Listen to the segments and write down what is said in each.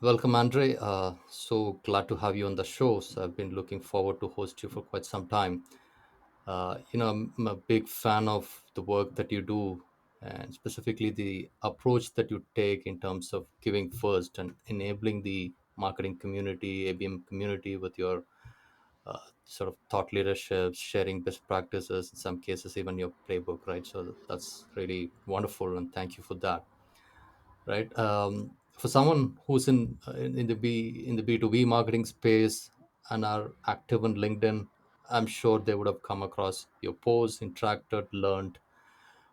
Welcome, Andrei. So glad to have you on the show. So I've been looking forward to host you for quite some time. I'm a big fan of the work that you do, and specifically the approach that you take in terms of giving first and enabling the marketing community, ABM community, with your sort of thought leadership, sharing best practices, in some cases even your playbook, right? So that's really wonderful, and thank you for that, right? For someone who's in the B2B marketing space and are active on LinkedIn, I'm sure they would have come across your posts, interacted, learned,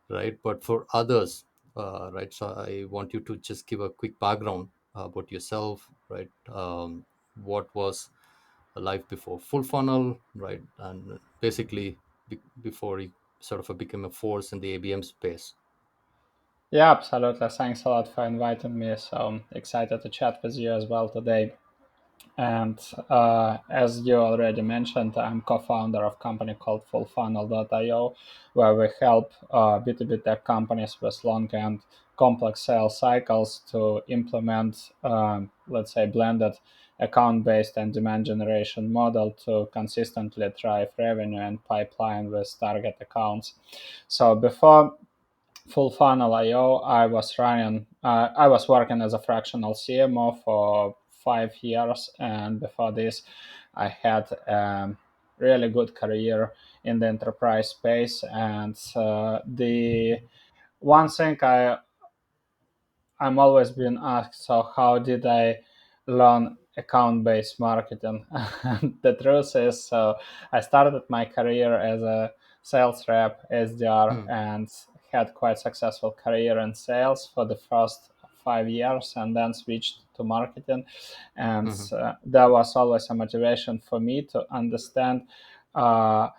right? But for others, right, so I want you to just give a quick background about yourself, right? What was life before full funnel, right? And basically before you sort of became a force in the ABM space. Yeah, absolutely. Thanks a lot for inviting me. So I'm excited to chat with you as well today. And as you already mentioned, I'm co-founder of a company called Fullfunnel.io, where we help B2B tech companies with long and complex sales cycles to implement, let's say, blended account-based and demand generation model to consistently drive revenue and pipeline with target accounts. So before Full Funnel IO, I was working as a fractional CMO for 5 years, and before this, I had a really good career in the enterprise space. And the one thing I'm always being asked, so how did I learn account-based marketing? And the truth is, so I started my career as a sales rep, SDR, Hmm. and had quite successful career in sales for the first 5 years, and then switched to marketing. And Hmm. there was always a motivation for me to understand. Uh,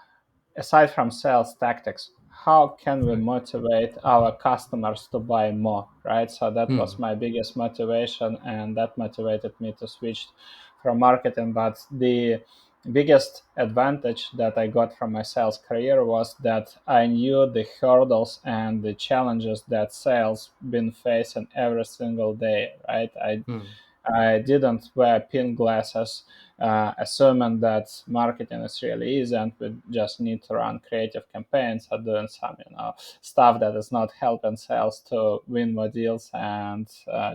Aside from sales tactics, how can we Right. motivate our customers to buy more, right? So that was Hmm. my biggest motivation, and that motivated me to switch from marketing. But the biggest advantage that I got from my sales career was that I knew the hurdles and the challenges that sales been facing every single day, right? Hmm. I didn't wear pin glasses, assuming that marketing is really easy and we just need to run creative campaigns or doing some, stuff that is not helping sales to win more deals and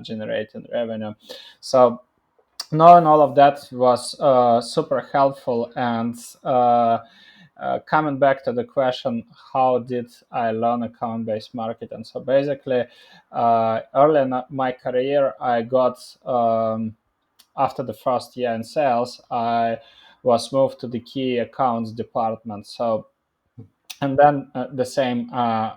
generating revenue. So knowing all of that was super helpful. And coming back to the question, how did I learn account-based marketing? So basically, early in my career, I got after the first year in sales, I was moved to the key accounts department. So and then the same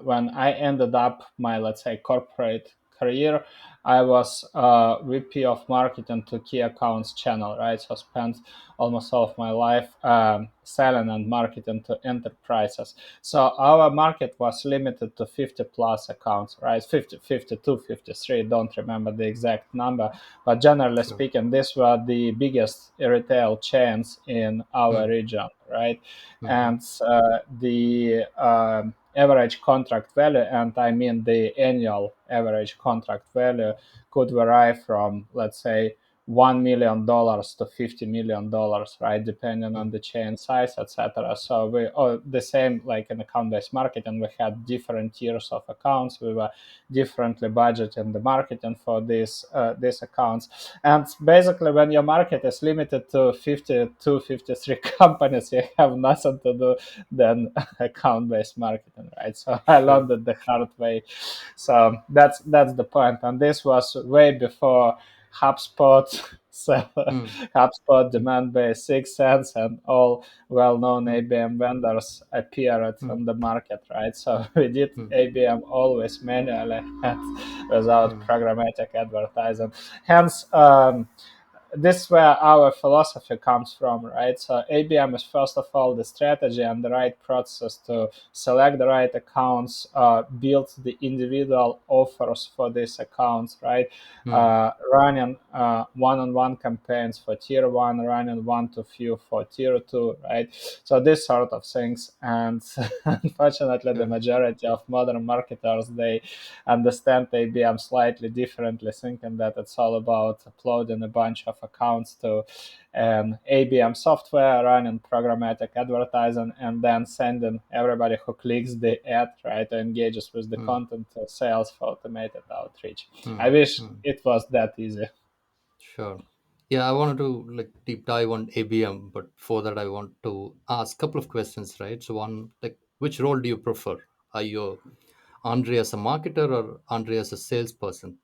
when I ended up my, let's say, corporate career, I was VP of marketing to key accounts channel, right? So spent almost all of my life selling and marketing to enterprises. So our market was limited to 50 plus accounts, right? 50, 52, 53, don't remember the exact number, but generally Sure. speaking, these were the biggest retail chains in our Hmm. region, right? Hmm. And the average contract value, and I mean the annual average contract value, could vary from, let's say, $1 million to $50 million, right, depending Hmm. on the chain size, etc. So we the same like in account-based marketing, we had different tiers of accounts. We were differently budgeting the marketing for these accounts. And basically, when your market is limited to 52, 53 companies, you have nothing to do than account-based marketing, right? So I Sure. learned it the hard way. So that's the point. And this was way before HubSpot, so Hmm. HubSpot, demand-based, 6 Sense, and all well-known Hmm. ABM vendors appeared Hmm. on the market, right? So we did Hmm. ABM always manually and without Hmm. programmatic advertising. Hence, this is where our philosophy comes from, right? So ABM is first of all the strategy and the right process to select the right accounts, build the individual offers for these accounts, right? Hmm. Running one-on-one campaigns for tier one, running one to few for tier two, right? So this sort of things. And unfortunately, the Sure. majority of modern marketers, they understand ABM slightly differently, thinking that it's all about uploading a bunch of accounts to an ABM software, running programmatic advertising, and then sending everybody who clicks the ad, right, or engages with the Hmm. content to sales for automated outreach. I Hmm. wish Hmm. it was that easy. Sure. Yeah, I wanted to like deep dive on ABM, but for that I want to ask a couple of questions, right? So one, like, which role do you prefer? Are you Andre as a marketer or Andre as a salesperson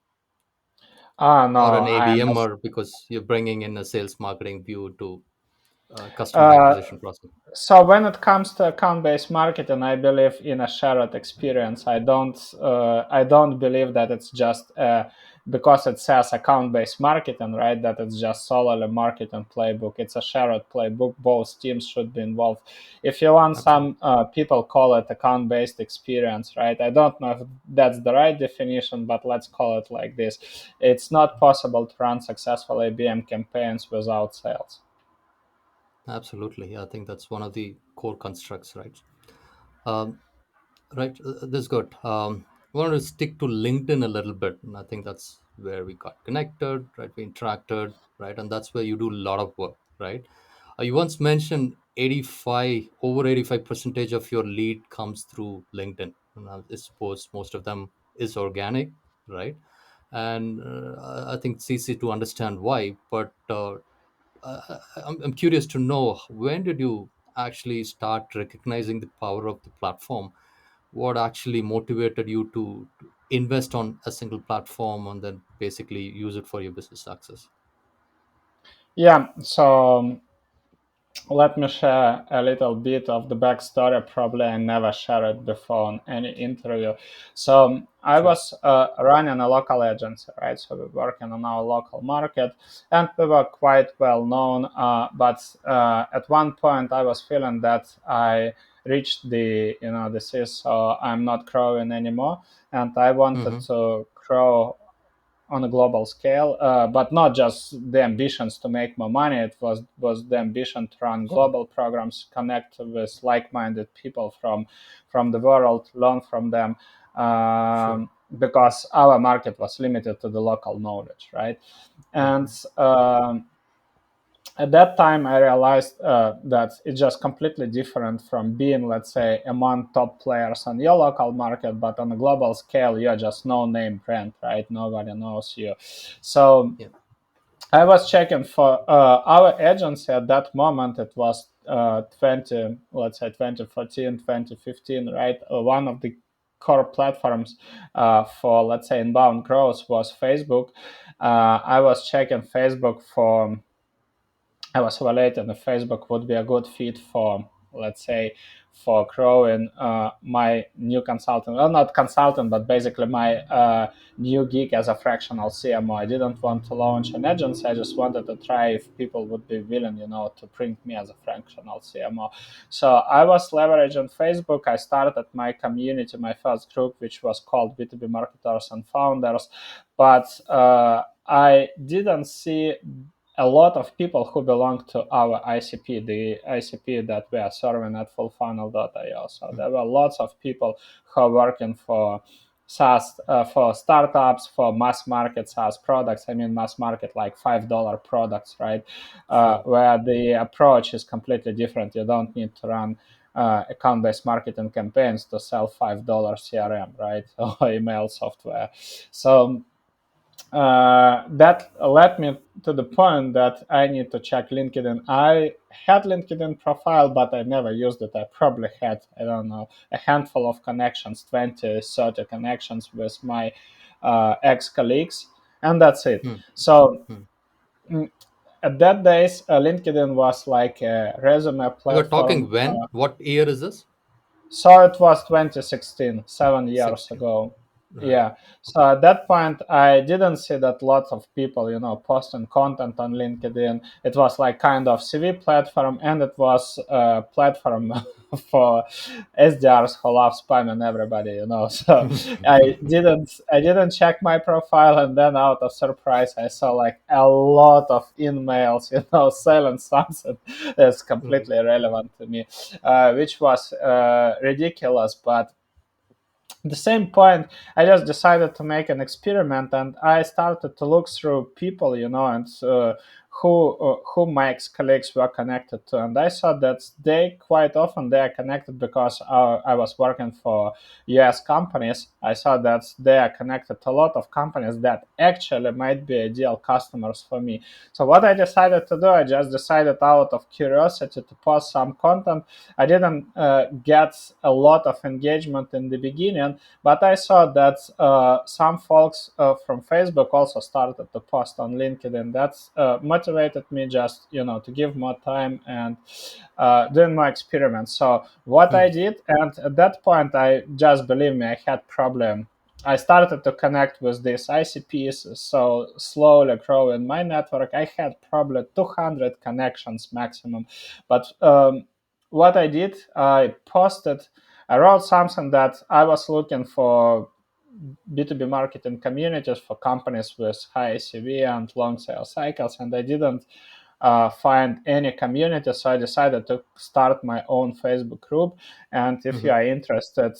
Ah, or no, an I'm a ABMer because you're bringing in a sales marketing view to customer uh, acquisition process? So when it comes to account-based marketing, I believe in a shared experience. I don't believe that it's just because it says account-based marketing, right? That it's just solely marketing playbook. It's a shared playbook. Both teams should be involved. If you want, Absolutely. some people call it account-based experience, right? I don't know if that's the right definition, but let's call it like this. It's not possible to run successful ABM campaigns without sales. Absolutely. Yeah, I think that's one of the core constructs, right? Um, right. That's good. I want to stick to LinkedIn a little bit, and I think that's where we got connected, right? We interacted, right? And that's where you do a lot of work, right? You once mentioned 85 percentage of your lead comes through LinkedIn, and I suppose most of them is organic, right? And I think it's easy to understand why, but I'm curious to know, when did you actually start recognizing the power of the platform? What actually motivated you to invest on a single platform and then basically use it for your business success? Yeah. So let me share a little bit of the backstory. Probably I never shared it before in any interview. So I Sure. was running a local agency, right? So we're working on our local market, and we were quite well known. But at one point, I was feeling that I reached this is so I'm not growing anymore, and I wanted Mm-hmm. to grow on a global scale, but not just the ambitions to make more money. It was the ambition to run Sure. global programs, connect with like-minded people from the world, learn from them, Sure. because our market was limited to the local knowledge, right? And Mm-hmm. at that time I realized that it's just completely different from being, let's say, among top players on your local market, but on a global scale you're just no name brand, right? Nobody knows you. So Yeah. I was checking for our agency at that moment. It was 20, let's say 2014, 2015, right? One of the core platforms for, let's say, inbound growth was Facebook. I was checking Facebook for I was evaluating if Facebook would be a good fit for, let's say, for growing my new consultant, well, not consultant, but basically my new gig as a fractional CMO. I didn't want to launch an agency. I just wanted to try if people would be willing, to bring me as a fractional CMO. So I was leveraging Facebook. I started my community, my first group, which was called B2B Marketers and Founders. But I didn't see a lot of people who belong to our ICP, the ICP that we are serving at fullfunnel.io. So Mm. there were lots of people who are working for SaaS, for startups, for mass market SaaS products. I mean, mass market like $5 products, right? Sure. Where the approach is completely different. You don't need to run account-based marketing campaigns to sell $5 CRM, right? Or email software. So that led me to the point that I need to check LinkedIn. I had LinkedIn profile, but I never used it. I probably had, I don't know, a handful of connections, 20, 30 connections with my ex-colleagues, and that's it. Mm. So Mm. mm, at that days, LinkedIn was like a resume You are talking platform. when? What year is this? So it was 2016, 7 years 16. ago. Right. Yeah. So at that point, I didn't see that lots of people, posting content on LinkedIn. It was like kind of CV platform, and it was a platform for SDRs who love spamming everybody. So I didn't check my profile, and then out of surprise, I saw like a lot of emails, selling something that's Right. completely irrelevant to me, which was ridiculous, but at the same point, I just decided to make an experiment, and I started to look through people, and who my ex-colleagues were connected to, and I saw that they quite often they are connected because I was working for U.S. companies. I saw that they are connected to a lot of companies that actually might be ideal customers for me. So what I decided to do, I just decided out of curiosity to post some content. I didn't get a lot of engagement in the beginning, but I saw that some folks from Facebook also started to post on LinkedIn. That's motivated me just to give more time and doing more experiments. So what I Hmm. did, and at that point, I just believe me, I had problem. I started to connect with these ICPs, so slowly growing my network. I had probably 200 connections maximum, but what I did, I wrote something that I was looking for B2B marketing communities for companies with high CV and long sales cycles, and I didn't find any community, so I decided to start my own Facebook group. And if you Hmm. are interested,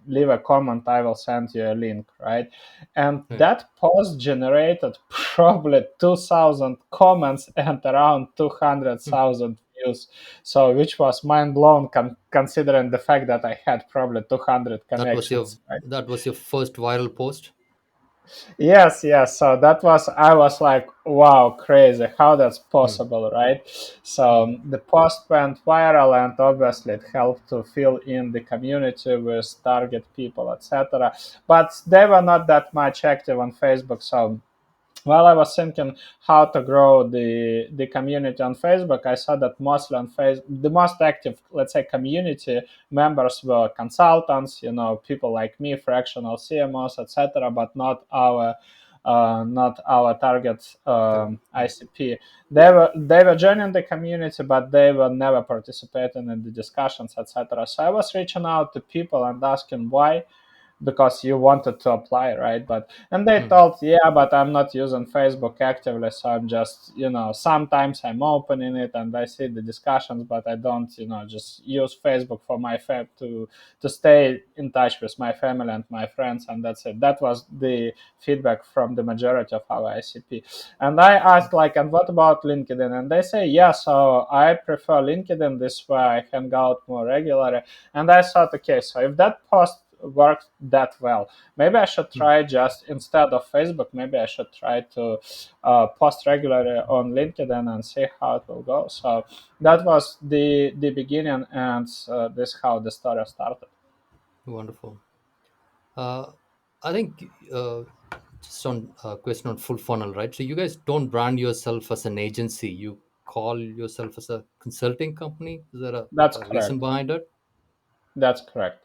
leave a comment. I will send you a link, right? And Right. that post generated probably 2,000 comments and around Hmm. 200,000 views. So, which was mind blown considering the fact that I had probably 200 That was your connections, right? that was your first viral post. Yes, yes. So I was like, wow, crazy, how that's Hmm. possible, right? So Hmm. the post went viral, and obviously it helped to fill in the community with target people, etc. But they were not that much active on Facebook. So while I was thinking how to grow the community on Facebook, I saw that mostly on Facebook, the most active, let's say, community members were consultants, people like me, fractional CMOs, etc., but not our target Correct. Hmm. ICP. They were joining the community, but they were never participating in the discussions, etc. So I was reaching out to people and asking why, because you wanted to apply, right? But and they Hmm. told, yeah, but I'm not using Facebook actively, so I'm just, sometimes I'm opening it and I see the discussions, but I don't, just use Facebook for my to stay in touch with my family and my friends, and that's it. That was the feedback from the majority of our ICP. And I asked, like, and what about LinkedIn? And they say, yeah, so I prefer LinkedIn, this way I hang out more regularly. And I thought, okay, so if that post worked that well, maybe I should Hmm. try, just instead of Facebook, maybe I should try to post regularly on LinkedIn and see how it will go. So that was the beginning, and this how the story started. Wonderful. Uh, I think just on question on full funnel, right? So you guys don't brand yourself as an agency. You call yourself as a consulting company. Is there That's a reason correct. behind it? That's correct.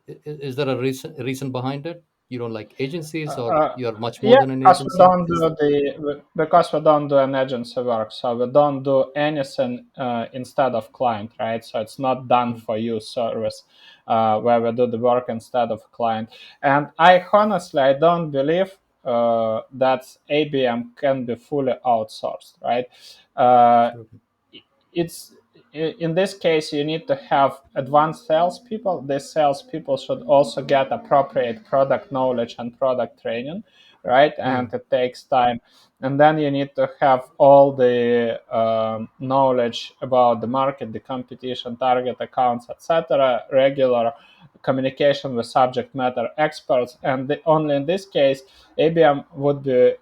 Is there a reason behind it? You don't like agencies, or Uh, you're much more yeah, than an because we agency? don't do Is because we don't do an agency work, so we don't do anything instead of client, right? So it's not done Hmm. for you service, where we do the work instead of client. And I don't believe that ABM can be fully outsourced, right? Uh, Absolutely. it's in this case you need to have advanced salespeople. These salespeople should also get appropriate product knowledge and product training, right? Hmm. And it takes time. And then you need to have all the knowledge about the market, the competition, target accounts, etc. Regular communication with subject matter experts. And only in this case, ABM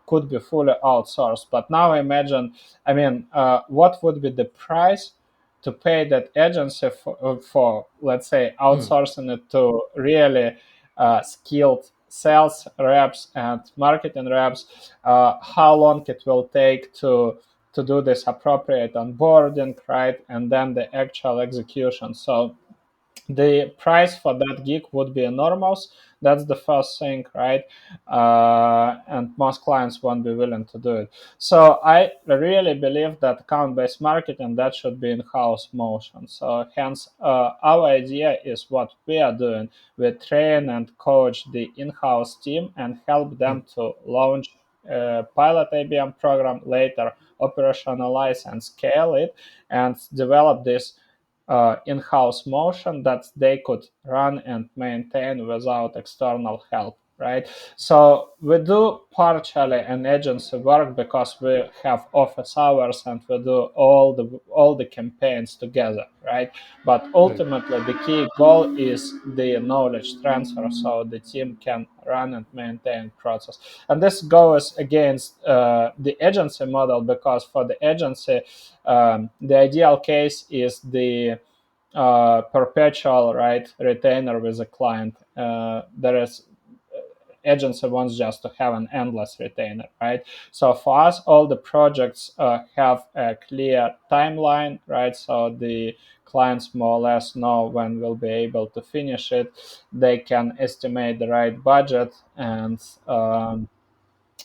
could be fully outsourced. But now imagine, I mean, what would be the price to pay that agency for, let's say, Hmm. outsourcing it to really skilled sales reps and marketing reps? How long it will take to do this appropriate onboarding, right? And then the actual execution. So the price for that gig would be enormous. That's the first thing, right? And most clients won't be willing to do it. So I really believe that account-based marketing, that should be in-house motion. So hence, our idea is what we are doing. We train and coach the in-house team and help Mm. them to launch a pilot ABM program, later operationalize and scale it, and develop this in-house motion that they could run and maintain without external help, right? So we do partially an agency work because we have office hours and we do all the campaigns together, right? But Right. ultimately the key goal is the knowledge transfer, so the team can run and maintain process. And this goes against the agency model, because for the agency, the ideal case is the perpetual, right, retainer with a client. There is agency wants just to have an endless retainer, right? So for us, all the projects have a clear timeline, right? So the clients more or less know when we'll be able to finish it. They can estimate the right budget, and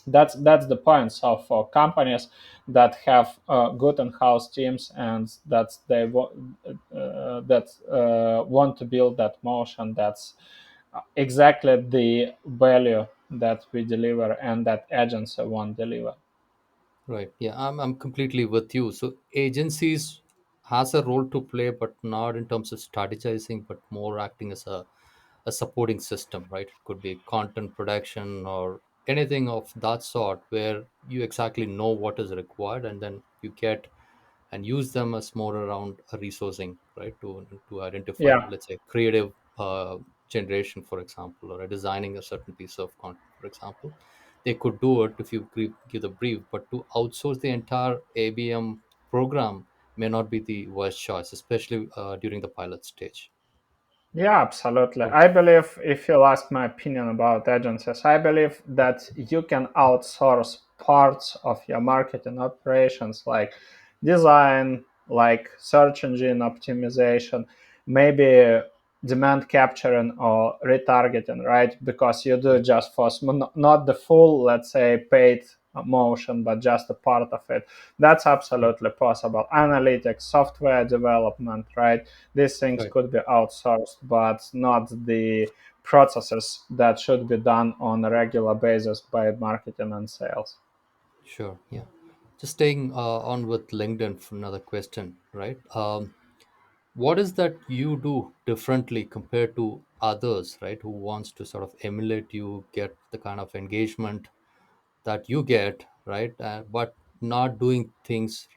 that's the point. So for companies that have good in-house teams and that want to build that motion, that's exactly the value that we deliver and that agency won't deliver. Right. Yeah, I'm completely with you. So agencies has a role to play, but not in terms of strategizing, but more acting as a supporting system, right? It could be content production or anything of that sort where you exactly know what is required, and then you get and use them as more around a resourcing, right? To identify, Yeah. let's say, creative generation, for example, or a designing a certain piece of content, for example. They could do it if you give the brief, but to outsource the entire ABM program may not be the worst choice, especially during the pilot stage. Yeah, absolutely. So, I believe, if you ask my opinion about agencies, I believe that you can outsource parts of your marketing operations, like design, like search engine optimization, maybe demand capturing or retargeting, right? Because you do right, just for not the full, let's say, paid motion, but just a part of it. That's right, absolutely possible. Analytics, software development, right? These things right. could be outsourced, but not the processes that should be done on a regular basis by marketing and sales. Sure. Yeah. Just staying on with LinkedIn for another question, right? What is that you do differently compared to others, right, who wants to sort of emulate you, get the kind of engagement that you get, right, but not doing things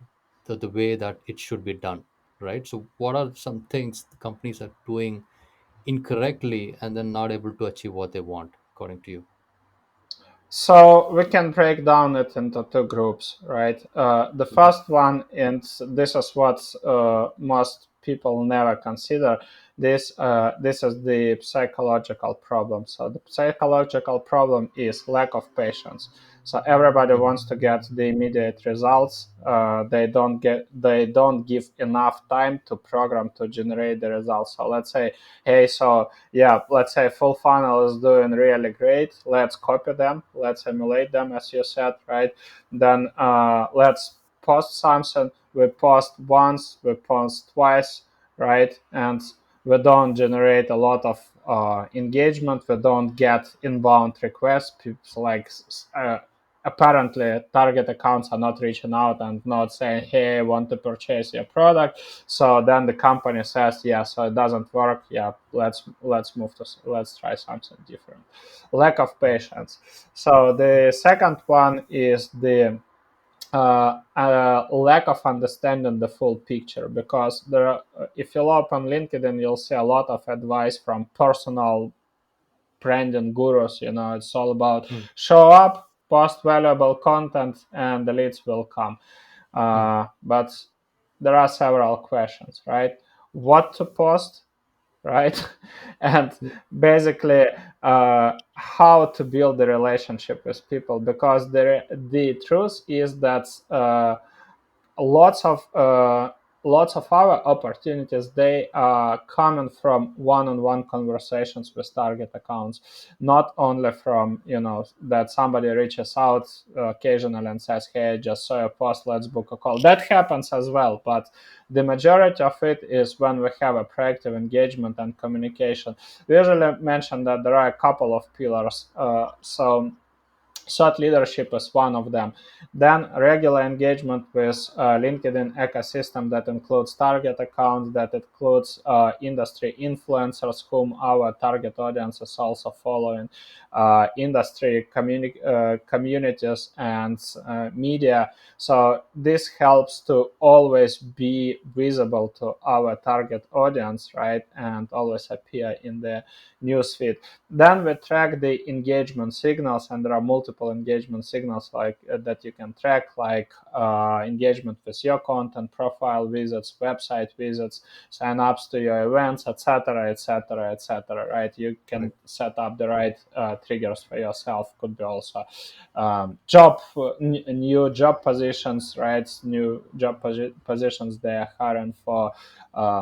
the way that it should be done, right? So what are some things the companies are doing incorrectly and then not able to achieve what they want, according to you? So we can break down it into two groups, right? The Mhm. first one, and this is what most people never consider. This is the psychological problem. So the psychological problem is lack of patience. So everybody Mhm. wants to get the immediate results. They don't give enough time to program to generate the results. So let's say, hey, so yeah, let's say Fullfunnel is doing really great. Let's copy them. Let's emulate them, as you said, right? Then let's post something. We post once, we post twice, right? And we don't generate a lot of engagement. We don't get inbound requests. People like apparently target accounts are not reaching out and not saying, hey, I want to purchase your product. So then the company says, yeah, so it doesn't work. Yeah, let's try something different. Lack of patience. So the second one is the lack of understanding the full picture, because if you open LinkedIn, you'll see a lot of advice from personal branding gurus. It's all about Mm. show up, post valuable content, and the leads will come. Mm. But there are several questions, right? What to post, right? And Yeah. basically, how to build the relationship with people, because the truth is that lots of lots of our opportunities, they are coming from one-on-one conversations with target accounts, not only from, that somebody reaches out occasionally and says, hey, I just saw a post, let's book a call. That happens as well, but the majority of it is when we have a proactive engagement and communication. We usually mention that there are a couple of pillars. So thought leadership is one of them. Then regular engagement with LinkedIn ecosystem that includes target accounts, that includes industry influencers whom our target audience is also following, industry communities and media. So this helps to always be visible to our target audience, right? And always appear in the newsfeed. Then we track the engagement signals, and there are multiple engagement signals like that you can track, like engagement with your content, profile visits, website visits, sign-ups to your events, etc., etc., etc. Right? You can Right. set up the right triggers for yourself. Could be also new job positions, right? New job positions they are hiring for,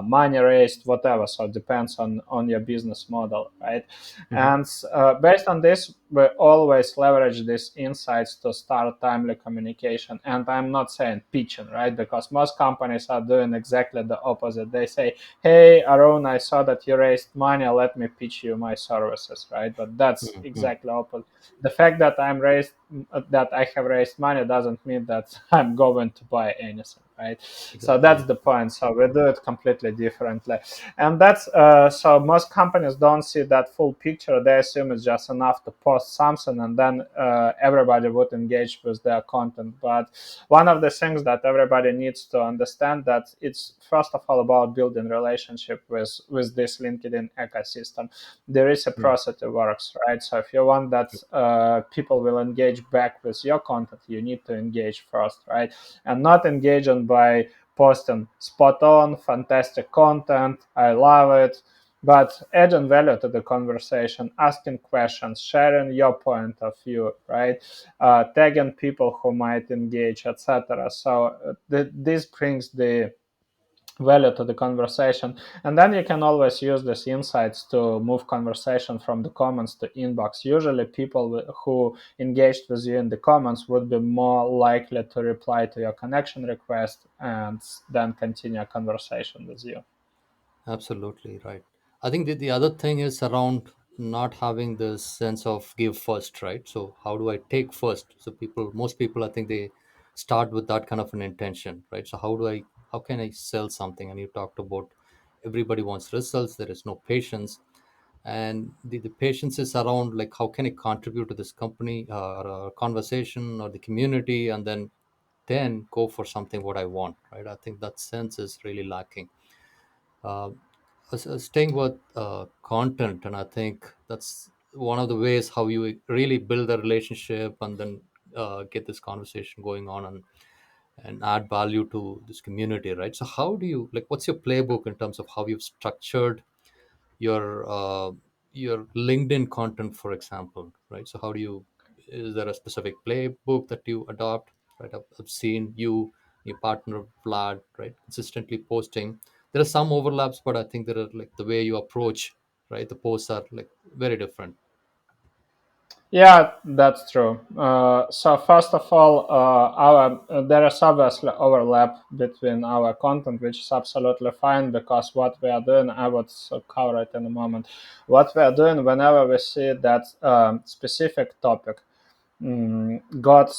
money raised, whatever. So it depends on your business model, right? Mm-hmm. And based on this, we always leverage these insights to start timely communication. And I'm not saying pitching, right? Because most companies are doing exactly the opposite. They say, hey, Arun, I saw that you raised money. Let me pitch you my services, right? But that's Mm-hmm. exactly opposite. The fact that that I have raised money doesn't mean that I'm going to buy anything, right? So Exactly. that's Yeah. the point. So we do it completely differently. And that's so most companies don't see that full picture. They assume it's just enough to post something and then everybody would engage with their content. But one of the things that everybody needs to understand, that it's first of all about building relationship with this LinkedIn ecosystem. The Mm. reciprocity works, right? So if you want that people will engage back with your content, you need to engage first, right? And not engaging by posting spot on, fantastic content, I love it, but adding value to the conversation, asking questions, sharing your point of view, right? Tagging people who might engage, etc. So this brings the value to the conversation, and then you can always use these insights to move conversation from the comments to inbox. Usually people who engaged with you in the comments would be more likely to reply to your connection request and then continue a conversation with you. Absolutely right. I think the other thing is around not having this sense of give first, right? So how do I take first? So most people, I think they start with that kind of an intention, right? So how can I sell something? And you talked about everybody wants results. There is no patience, and the patience is around like how can I contribute to this company or a conversation or the community, and then go for something what I want, right? I think that sense is really lacking. uh, Staying with content, and I think that's one of the ways how you really build a relationship and then get this conversation going on and add value to this community, right? So how do you like, what's your playbook in terms of how you've structured your your LinkedIn content, for example, right? So how do you, is there a specific playbook that you adopt, right? I've seen your partner Vlad, right, consistently posting. There are some overlaps, but I think there are like the way you approach, right? The posts are like very different. Yeah, that's true. So first of all, our there is obviously overlap between our content, which is absolutely fine because what we are doing, I would cover it in a moment. What we are doing whenever we see that specific topic got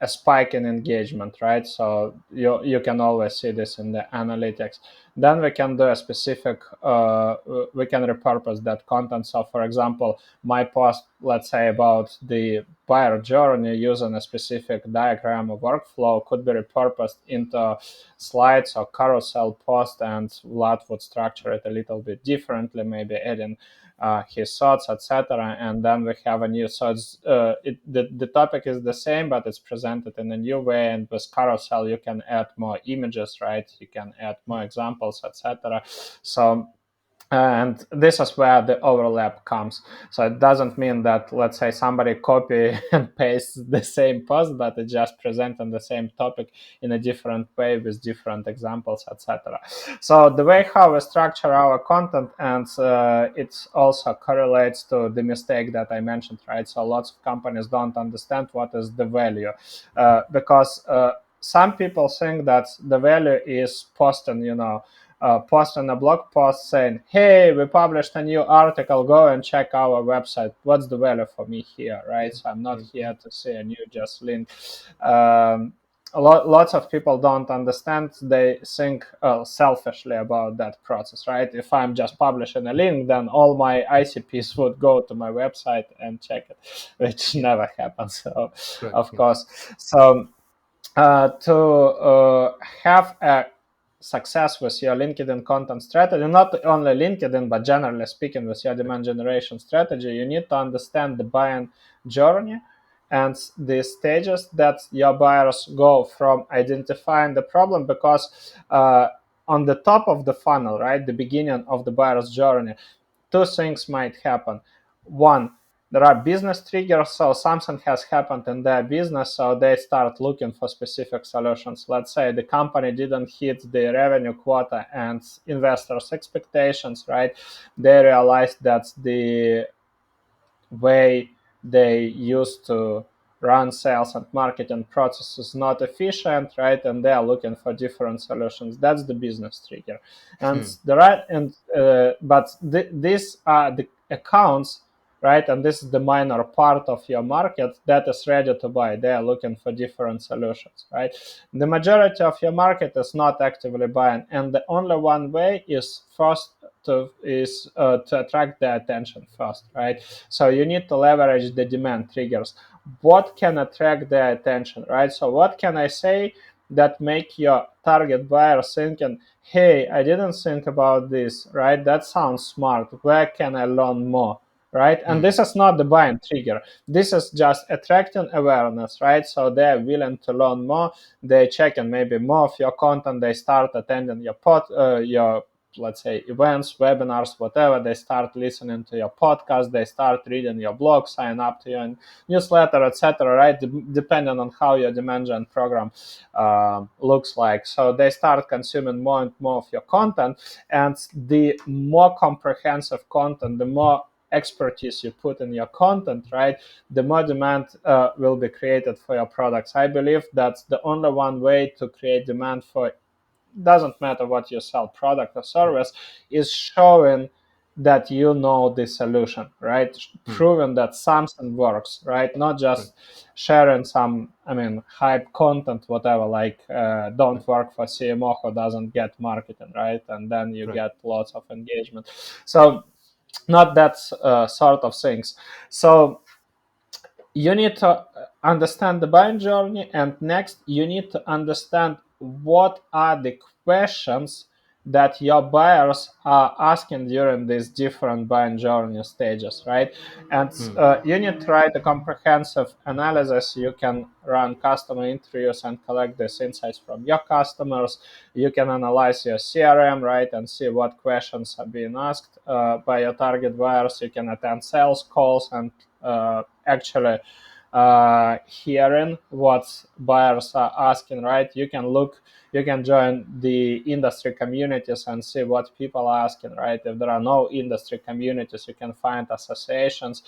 a spike in engagement, right? So you can always see this in the analytics. Then we can do a specific, we can repurpose that content. So for example, my post, let's say about the buyer journey using a specific diagram or workflow could be repurposed into slides or carousel post, and Vlad would structure it a little bit differently, maybe adding his thoughts, etc. And then we have a new. So the topic is the same, but it's presented in a new way. And with carousel, you can add more images, right? You can add more examples, etc. So And this is where the overlap comes. So it doesn't mean that, let's say, somebody copy and paste the same post, but it just presenting the same topic in a different way with different examples, etc. So the way how we structure our content, and it also correlates to the mistake that I mentioned, right? So lots of companies don't understand what is the value, because some people think that the value is posting, posting a blog post saying, "Hey, we published a new article. Go and check our website." What's the value for me here, right? So I'm not here to see a new just link. Um, Lots of people don't understand. They think selfishly about that process, right? If I'm just publishing a link, then all my ICPs would go to my website and check it, which never happens. So, Right. of Yeah. course, so to have a success with your LinkedIn content strategy, not only LinkedIn, but generally speaking, with your Right. demand generation strategy, you need to understand the buying journey and the stages that your buyers go from identifying the problem, because on the top of the funnel, right, the beginning of the buyer's journey, two things might happen. One, there are business triggers, so something has happened in their business, so they start looking for specific solutions. Let's say the company didn't hit the revenue quota and investors' expectations, right? They realized that the way they used to run sales and marketing processes not efficient, right? And they are looking for different solutions. That's the business trigger. And Hmm. the right and but these are the accounts, right? And this is the minor part of your market that is ready to buy. They are looking for different solutions, right? The majority of your market is not actively buying, and the only one way is first to attract their attention first, right? So you need to leverage the demand triggers. What can attract their attention, right? So what can I say that make your target buyer thinking, hey, I didn't think about this, right? That sounds smart. Where can I learn more? Right? And Hmm. this is not the buying trigger. This is just attracting awareness, right? So they're willing to learn more. They check and maybe more of your content. They start attending your, let's say, events, webinars, whatever. They start listening to your podcast. They start reading your blog, sign up to your newsletter, etc. Right? Depending on how your demand gen program looks like. So they start consuming more and more of your content, and the more comprehensive content, the more expertise you put in your content, right, the more demand will be created for your products. I believe that's the only one way to create demand for, doesn't matter what you sell, product or Right. service, is showing that you know the solution, right? Hmm. Proving that something works, right? Not Right. just sharing some, hype content, whatever, like Right. don't work for CMO who doesn't get marketing, right? And then you Right. get lots of engagement. So not that sort of things. So you need to understand the buying journey, and next you need to understand what are the questions that your buyers are asking during these different buying journey stages, right? And Hmm. you need to write a comprehensive analysis. You can run customer interviews and collect these insights from your customers. You can analyze your CRM, right, and see what questions are being asked by your target buyers. You can attend sales calls and actually hearing what buyers are asking, right? You can join the industry communities and see what people are asking, right? If there are no industry communities, you can find associations,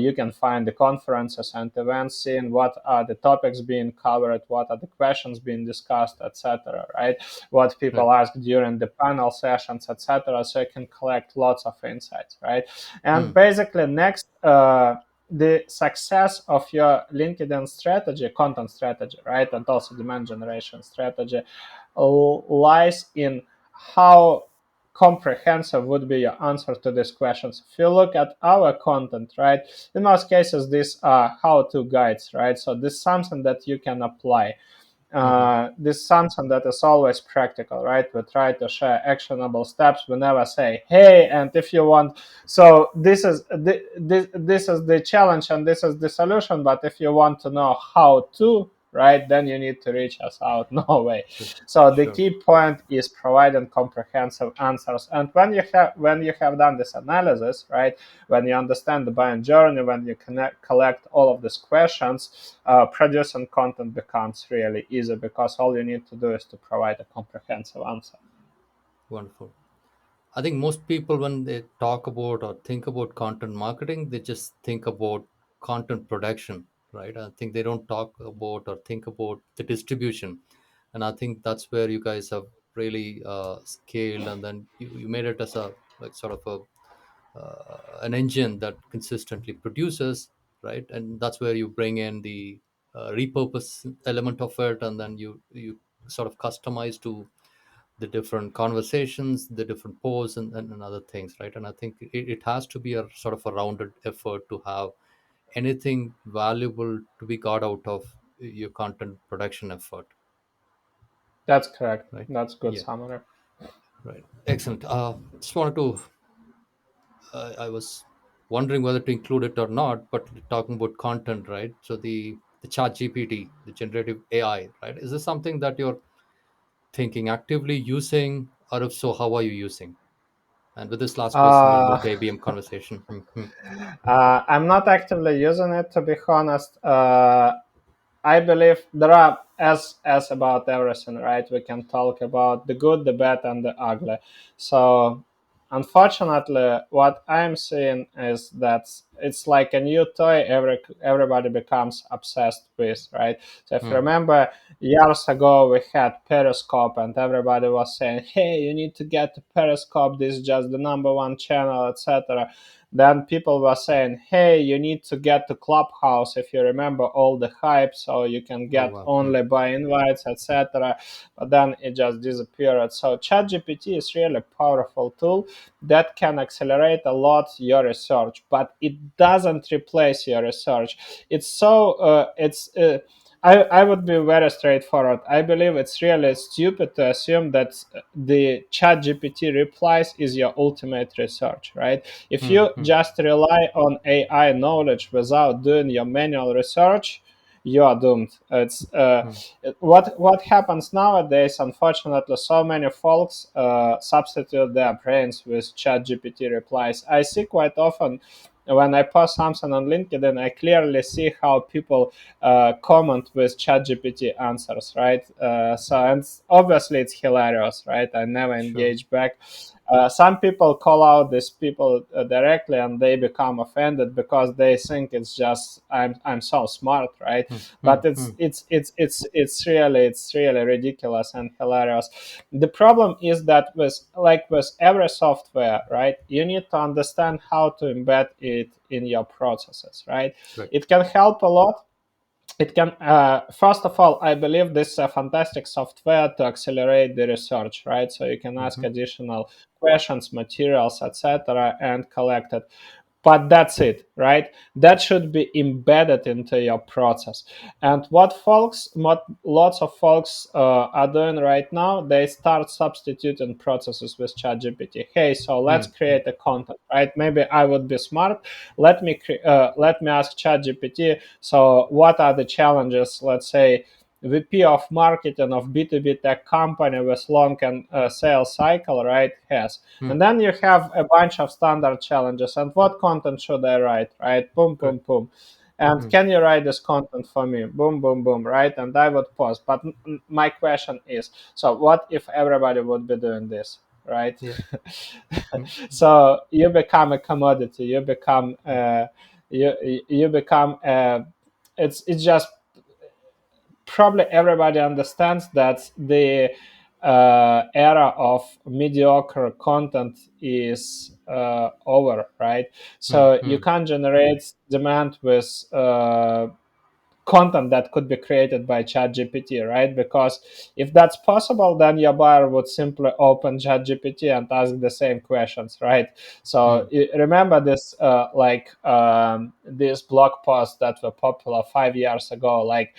you can find the conferences and events, seeing what are the topics being covered, what are the questions being discussed, etc., right? What Right. people ask during the panel sessions, etc., so you can collect lots of insights, right? And Hmm. basically next, the success of your LinkedIn strategy, content strategy, right, and also demand generation strategy lies in how comprehensive would be your answer to these questions. If you look at our content, right, in most cases, these are how-to guides, right? So this is something that you can apply. Hmm. This is something that is always practical, right? We try to share actionable steps. We never say, "Hey, and if you want," so this is the challenge and this is the solution. But if you want to know how to, right? Then you need to reach us out. No way. Sure. So the Sure. key point is providing comprehensive answers. And when you have done this analysis, right, when you understand the buying journey, when you collect all of these questions, producing content becomes really easy, because all you need to do is to provide a comprehensive answer. Wonderful. I think most people, when they talk about or think about content marketing, they just think about content production, right? I think they don't talk about or think about the distribution. And I think that's where you guys have really scaled, and then you made it as a like sort of an engine that consistently produces, right? And that's where you bring in the repurpose element of it, and then you sort of customize to the different conversations, the different posts, and other things, right? And I think it has to be a sort of a rounded effort to have anything valuable to be got out of your content production effort, That's correct. right? That's good Yeah, summary. right. Excellent. Just wanted to, I was wondering whether to include it or not, but talking about content, right? So the chat gpt, the generative AI, right? Is this something that you're thinking actively using, or if so, how are you using? And with this last question, we'll Uh, move to ABM conversation. I'm not actively using it, to be honest. I believe there are, as about everything, right? We can talk about the good, the bad, and the ugly. So, unfortunately, what I'm seeing is that it's like a new toy. Everybody becomes obsessed with, right? So, if you Hmm. remember, years ago we had Periscope, and everybody was saying, "Hey, you need to get to Periscope. This is just the number one channel, etc." Then people were saying, "Hey, you need to get to Clubhouse if you remember all the hype, so you can Oh get wow. only by invites, etc." But then it just disappeared. So ChatGPT is really a powerful tool that can accelerate a lot your research, but it doesn't replace your research. It's so it's. I would be very straightforward. I believe it's really stupid to assume that the ChatGPT replies is your ultimate research, right? If Hmm. you Hmm. just rely on AI knowledge without doing your manual research, you are doomed. It's Hmm. what happens nowadays. Unfortunately, so many folks substitute their brains with ChatGPT replies. I see quite often when I post something on LinkedIn, I clearly see how people comment with ChatGPT answers, right? And obviously it's hilarious, right? I never Sure. engage back. Some people call out these people directly, and they become offended because they think it's just I'm so smart, right? Hmm. Hmm. But Hmm. it's really ridiculous and hilarious. The problem is that with every software, right, you need to understand how to embed it in your processes, right? Right. It can help a lot. It can first of all, I believe this is a fantastic software to accelerate the research, right? So you can ask Mm-hmm. additional questions, materials, etc., and collect it. But that's it, right? That should be embedded into your process. And what lots of folks are doing right now, they start substituting processes with ChatGPT. Hey, so Hmm. let's Hmm. create a content, right? Maybe I would be smart. Let me ask ChatGPT. So, what are the challenges? Let's say VP of marketing of B2B tech company with long and sales cycle, right? Has, Hmm. and then you have a bunch of standard challenges. And what content should I write? Right? Boom, Right. boom, boom. And Hmm. can you write this content for me? Boom, boom, boom. Right? And I would pause. But my question is, so what if everybody would be doing this? Right? Yeah. Hmm. So you become a commodity. Hmm. You become it's just probably everybody understands that the era of mediocre content is over, right? Hmm. So you Hmm. can't generate demand with content that could be created by ChatGPT, right? Because if that's possible, then your buyer would simply open ChatGPT and ask the same questions, right? So Hmm. remember this, these blog posts that were popular 5 years ago, like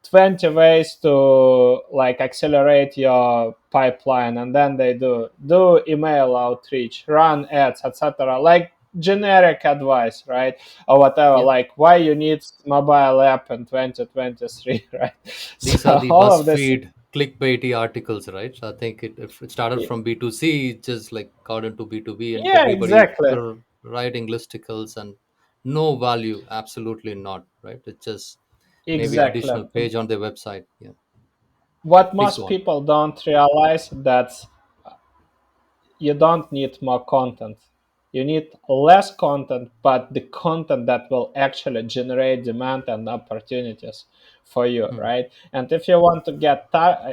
20 ways to like accelerate your pipeline, and then they do email outreach, run ads, etc. Like generic advice, right? Or whatever, Yep. like why you need mobile app in 2023, right? These are So the all of this, BuzzFeed clickbaity articles, right? So I think if it started from B2C, it just like got into B2B, and yeah, everybody exactly, writing listicles and no value, absolutely not, right? It's just maybe exactly. additional page on their website. Yeah, What please go most on. people don't realize that you don't need more content. You need less content, but the content that will actually generate demand and opportunities for you, Hmm. right? And if you want to get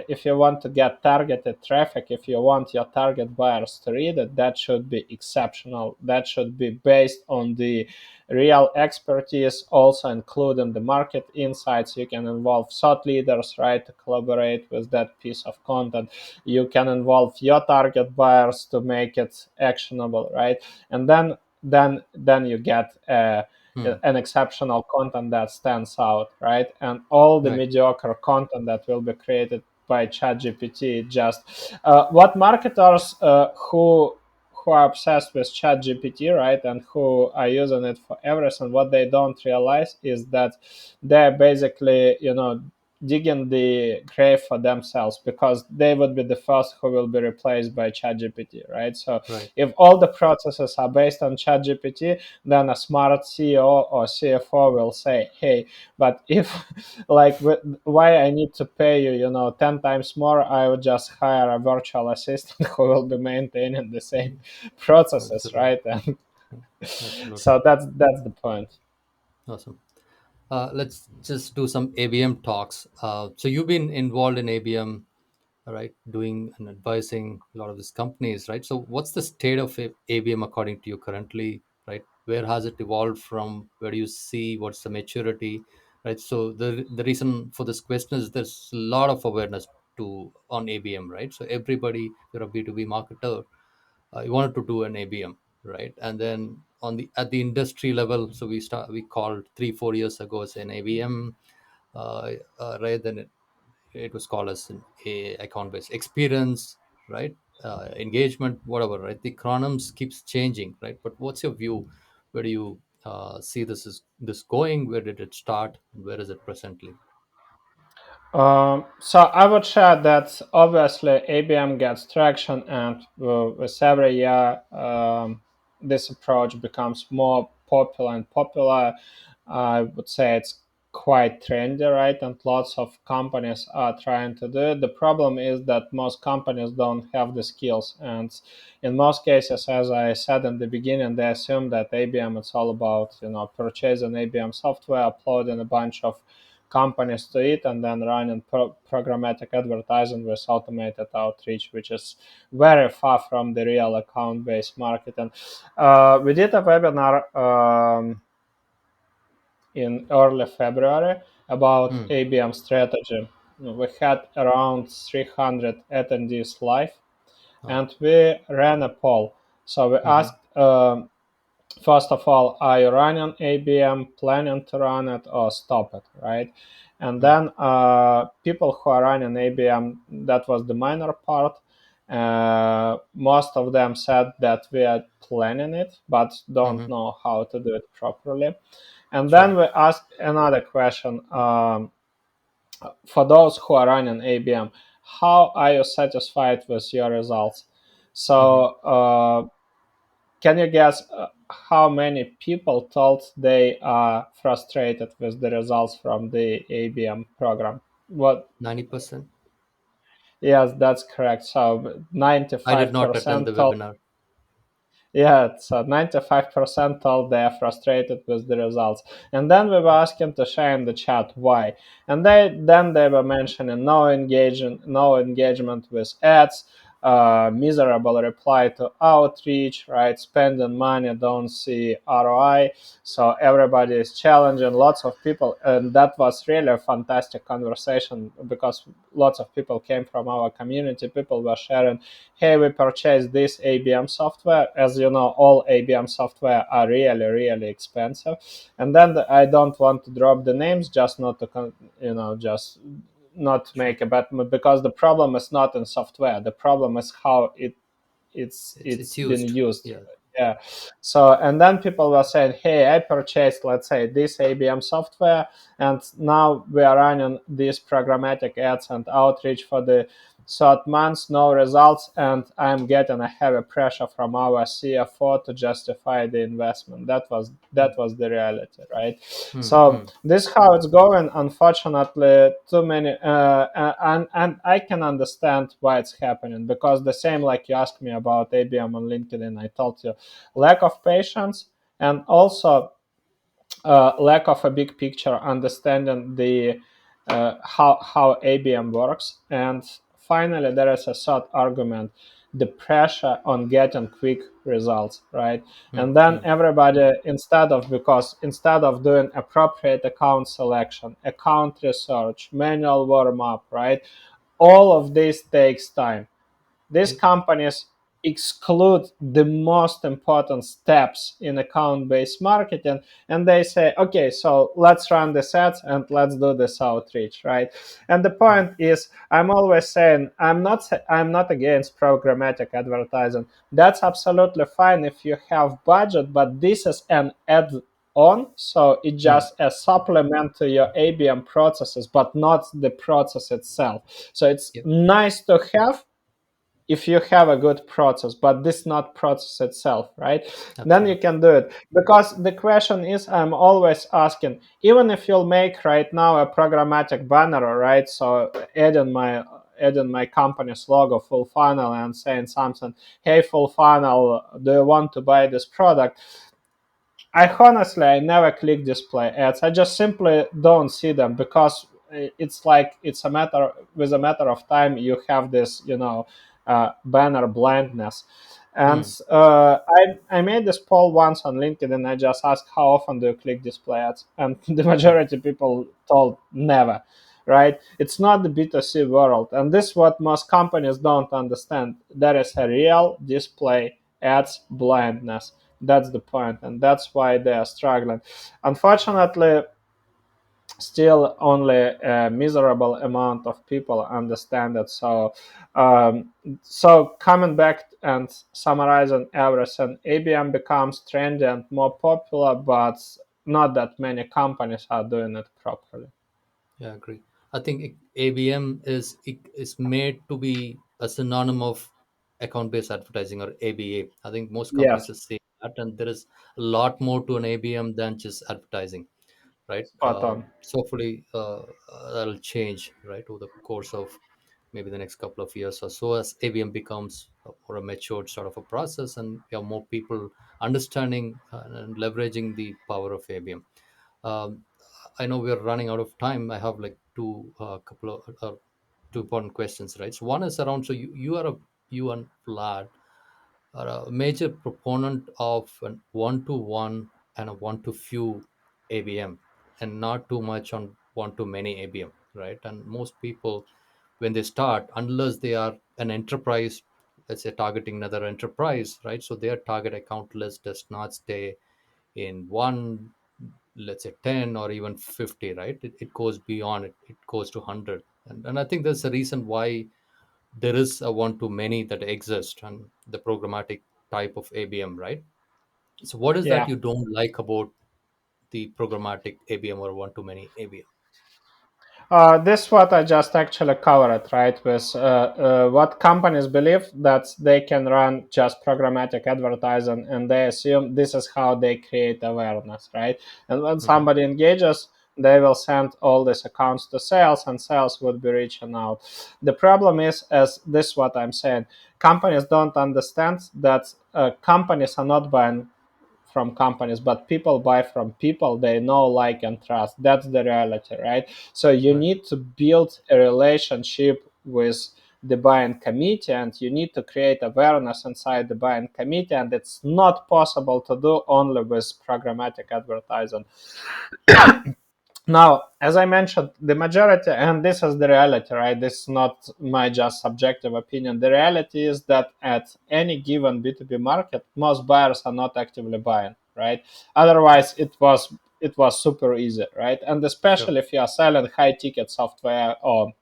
if you want to get targeted traffic, if you want your target buyers to read it, that should be exceptional. That should be based on the real expertise, also including the market insights. You can involve thought leaders, right, to collaborate with that piece of content. You can involve your target buyers to make it actionable, right? And then you get Hmm. an exceptional content that stands out, right? And all the Right. mediocre content that will be created by ChatGPT just what marketers who are obsessed with ChatGPT, right, and who are using it for everything, what they don't realize is that they're basically, digging the grave for themselves, because they would be the first who will be replaced by ChatGPT, right? So Right. if all the processes are based on ChatGPT, then a smart CEO or CFO will say, "Hey, but if like why I need to pay you, 10 times more? I would just hire a virtual assistant who will be maintaining the same Mm. processes, Absolutely. right?" And Absolutely. so that's the point. Awesome. Let's just do some ABM talks. So you've been involved in ABM, right, doing and advising a lot of these companies, right? So what's the state of ABM according to you currently, right? Where has it evolved from? Where do you see what's the maturity, right? So the reason for this question is there's a lot of awareness to on ABM, right? So everybody, if you're a B2B marketer, you wanted to do an ABM, right? And then on the at the industry level, so we called 3 4 years ago as an ABM, right? Then it was called as an a account based experience, right? Engagement, whatever, right? The acronyms keeps changing, right? But what's your view? Where do you see this going? Where did it start? Where is it presently? So I would share that obviously ABM gets traction, and with every year, this approach becomes more popular and popular. I would say it's quite trendy, right? And lots of companies are trying to do it. The problem is that most companies don't have the skills, and in most cases, as I said in the beginning, they assume that ABM is all about purchasing ABM software, uploading a bunch of companies to it, and then running programmatic advertising with automated outreach, which is very far from the real account-based marketing. We did a webinar in early February about Hmm. ABM strategy. We had around 300 attendees live, Oh. and we ran a poll. So we Mm-hmm. asked, first of all, are you running ABM, planning to run it, or stop it, right? And Hmm. then people who are running ABM, that was the minor part. Most of them said that we are planning it, but don't Mm-hmm. know how to do it properly. And then Sure. we asked another question, for those who are running ABM, how are you satisfied with your results? Mm-hmm. So can you guess how many people told they are frustrated with the results from the ABM program? What? 90%. Yes, that's correct. So I did not attend the 95% told. webinar. Yeah, so 95% told they are frustrated with the results. And then we were asking to share in the chat why. And they were mentioning no engagement with ads, miserable reply to outreach, right? Spending money, don't see ROI. So everybody is challenging lots of people. And that was really a fantastic conversation, because lots of people came from our community. People were sharing, hey, we purchased this ABM software. As you know, all ABM software are really, really expensive. And then I don't want to drop the names, just not to, just not to Sure. make a bet, because the problem is not in software. The problem is how it's It's been used. used. Yeah. Yeah. So, and then people were saying, hey, I purchased, let's say, this ABM software, and now we are running these programmatic ads and outreach for the third months, no results, and I'm getting a heavy pressure from our CFO to justify the investment. That was the reality, right? So Mm-hmm. this how it's going. Unfortunately, too many, and I can understand why it's happening, because the same like you asked me about ABM on LinkedIn, I told you lack of patience, and also lack of a big picture, understanding the how ABM works. And finally, there is a third argument: the pressure on getting quick results, right? And then Mm-hmm. everybody, instead of doing appropriate account selection, account research, manual warm up, right? All of this takes time. These Yep. companies exclude the most important steps in account-based marketing, and they say, okay, so let's run the ads and let's do this outreach, right? And the Mm. point is, I'm always saying, I'm not against programmatic advertising. That's absolutely fine if you have budget, but this is an add on, so it's Mm. just a supplement to your ABM processes, but not the process itself. So it's Yep. nice to have if you have a good process, but this not process itself, right? Then you Absolutely. can do it. Because the question is, I'm always asking, even if you'll make right now a programmatic banner, right? So adding my company's logo, full funnel, and saying something, hey, full funnel, do you want to buy this product? I never click display ads. I just simply don't see them, because it's like it's a matter of time you have this, banner blindness. And Mm. I made this poll once on LinkedIn. I just asked, how often do you click display ads? And the Mm. majority of people told never. Right? It's not the B2C world, and this is what most companies don't understand. There is a real display ads blindness. That's the point, and that's why they are struggling. Unfortunately, still only a miserable amount of people understand it. So coming back and summarizing everything, ABM becomes trendy and more popular, but not that many companies are doing it properly. Yeah, I agree. I think ABM is made to be a synonym of account-based advertising, or ABA. I think most Yeah, companies are saying that, and there is a lot more to an ABM than just advertising, right? spot on. So hopefully that'll change, right, over the course of maybe the next couple of years or so, as ABM becomes a more a matured sort of a process, and we have more people understanding and leveraging the power of ABM. Um, I know we're running out of time. I have like two important questions, right? So one is around. So you and Vlad are a major proponent of an one-to-one and a one-to-few ABM, and not too much on one-to-many ABM, right? And most people, when they start, unless they are an enterprise, let's say targeting another enterprise, right? So their target account list does not stay in one, let's say 10 or even 50, right? It goes beyond it, it goes to 100. And I think there's a reason why there is a one to many that exist, and the programmatic type of ABM, right? So what is that Yeah. you don't like about the programmatic ABM or one to many ABM? This what I just actually covered, right? With what companies believe that they can run just programmatic advertising, and they assume this is how they create awareness, right? And when Hmm. somebody engages, they will send all these accounts to sales, and sales would be reaching out. The problem is, as this what I'm saying, companies don't understand that companies are not buying from companies, but people buy from people they know, like, and trust. That's the reality, right? So you Right. need to build a relationship with the buying committee, and you need to create awareness inside the buying committee, and it's not possible to do only with programmatic advertising. Now, as I mentioned, the majority, and this is the reality, right? This is not my just subjective opinion. The reality is that at any given B2B market, most buyers are not actively buying, right? Yep. Otherwise, it was super easy, right? And Sure. especially if you are selling high ticket software or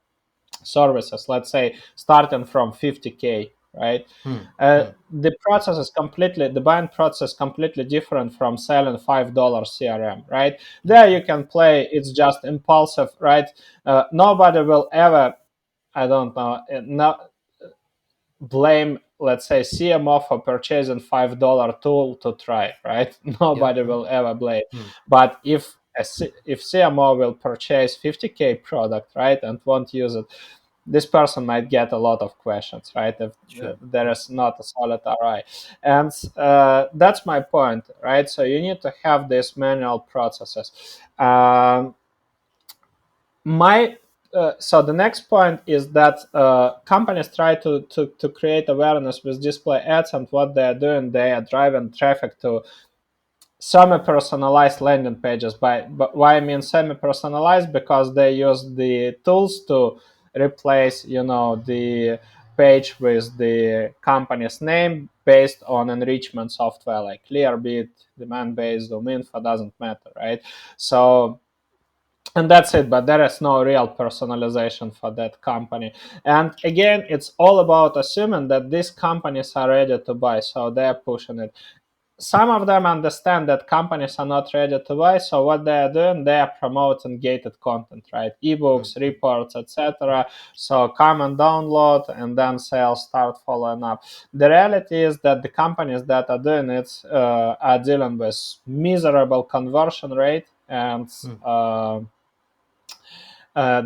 services, let's say starting from 50K. right? Hmm. Hmm. The buying process completely different from selling $5 CRM, right? There you can play, it's just impulsive, right? Nobody will ever, I don't know, no, blame, let's say, CMO for purchasing $5 tool to try, right? Yeah. Nobody Yeah. will ever blame. Hmm. But if CMO will purchase 50K product, right, and won't use it, this person might get a lot of questions, right? If Sure. there Yeah. is not a solid ROI, and that's my point, right? So you need to have these manual processes. My So the next point is that companies try to create awareness with display ads, and what they are doing, they are driving traffic to semi-personalized landing pages. But why I mean semi-personalized? Because they use the tools to replace, the page with the company's name based on enrichment software like Clearbit, demand-based, Zoom.info, doesn't matter, right? So, and that's it, but there is no real personalization for that company. And again, it's all about assuming that these companies are ready to buy, so they're pushing it. Some of them understand that companies are not ready to buy, so what they are doing, they are promoting gated content, right? Hmm. Ebooks, Hmm. reports, etc. So come and download, and then sales start following up. The reality is that the companies that are doing it are dealing with miserable conversion rate, and Hmm.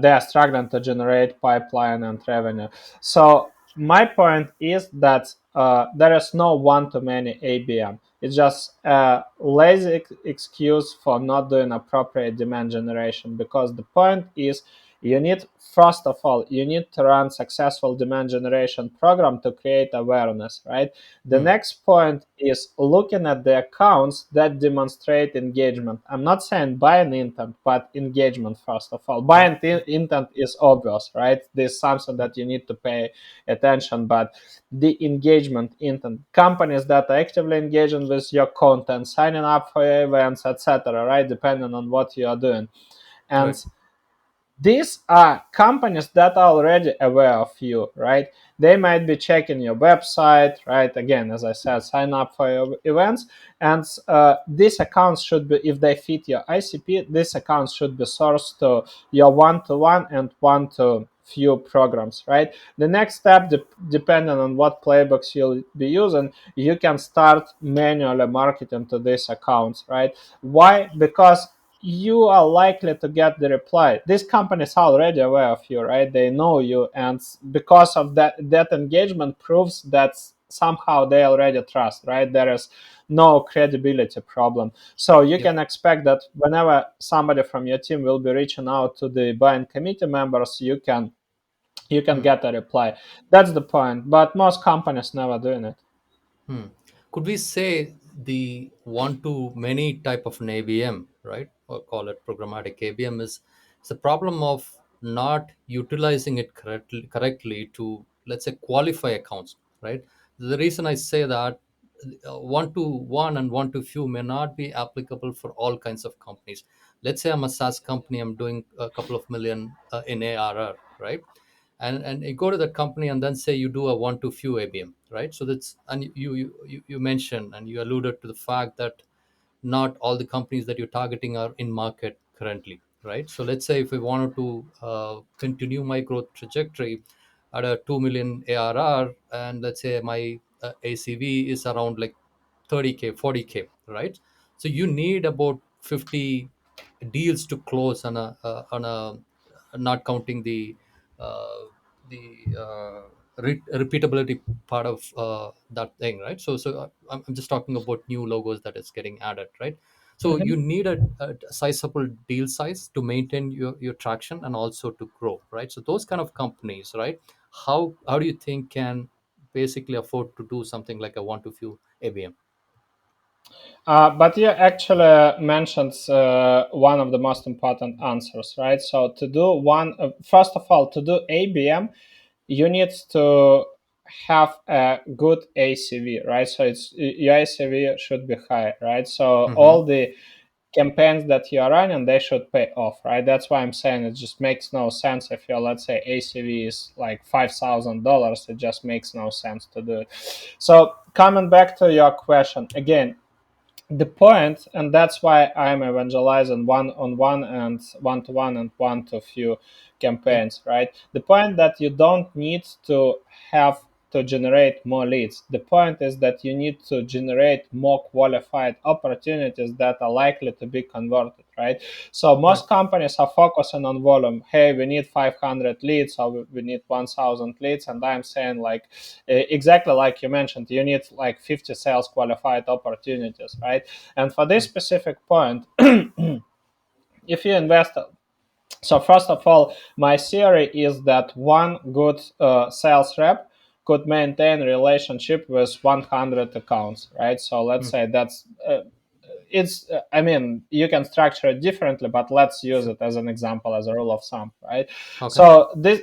they are struggling to generate pipeline and revenue. So my point is that there is no one-to-many ABM. It's just a lazy excuse for not doing appropriate demand generation, because the point is, you need, first of all, you need to run successful demand generation program to create awareness, right? The Hmm. next point is looking at the accounts that demonstrate engagement. I'm not saying buying intent, but engagement, first of all. Yeah. Buying Yeah. intent is obvious, right? This is something that you need to pay attention, but the engagement intent, companies that are actively engaging with your content, signing up for your events, etc., right? Depending on what you are doing. And Right. these are companies that are already aware of you, right? They might be checking your website, right? Again, as I said, sign up for your events. And these accounts should be, if they fit your ICP, these accounts should be sourced to your one-to-one and one-to-few programs, right? The next step, depending on what playbooks you'll be using, you can start manually marketing to these accounts, right? Why? Because you are likely to get the reply. These companies are already aware of you, right? They know you, and because of that engagement proves that somehow they already trust, right? There is no credibility problem. So you Yep. can expect that whenever somebody from your team will be reaching out to the buying committee members, you can Hmm. get a reply. That's the point. But most companies never doing it. Hmm. Could we say the one to many type of an ABM, right, or call it programmatic ABM, is the problem of not utilizing it correctly to, let's say, qualify accounts, right? The reason I say that one to one and one to few may not be applicable for all kinds of companies. Let's say I'm a SaaS company, I'm doing a couple of million in ARR, right? And you go to that company and then say you do a one to few ABM, right? So that's, and you mentioned and you alluded to the fact that not all the companies that you're targeting are in market currently, right? So let's say if we wanted to continue my growth trajectory at a 2 million ARR, and let's say my ACV is around like 30K, 40K, right? So you need about 50 deals to close on a, not counting the repeatability part of that thing, right? So I'm just talking about new logos that is getting added, right? So you need a sizable deal size to maintain your traction and also to grow, right? So those kind of companies, right? How do you think can basically afford to do something like a one to few ABM? But you actually mentioned one of the most important answers, right? So to do first of all, to do ABM, you need to have a good ACV, right? So your ACV should be high, right? So Mm-hmm. campaigns that you're running, they should pay off, right? That's why I'm saying it just makes no sense if your, let's say, ACV is like $5,000. It just makes no sense to do it. So coming back to your question again, the point, and that's why I'm evangelizing one-on-one and one-to-one and one-to-few Yeah. campaigns, right? The point that you don't need to have to generate more leads. The point is that you need to generate more qualified opportunities that are likely to be converted, right? So Right. most companies are focusing on volume. Hey, we need 500 leads, or we need 1,000 leads, and I'm saying like exactly like you mentioned, you need like 50 sales qualified opportunities, right? And for this Right. specific point, if you invest, so first of all, my theory is that one good sales rep could maintain relationship with 100 accounts, right? So let's Mm. say that's it's I mean, you can structure it differently, but let's use Sure. it as an example, as a rule of thumb, right? Okay. So this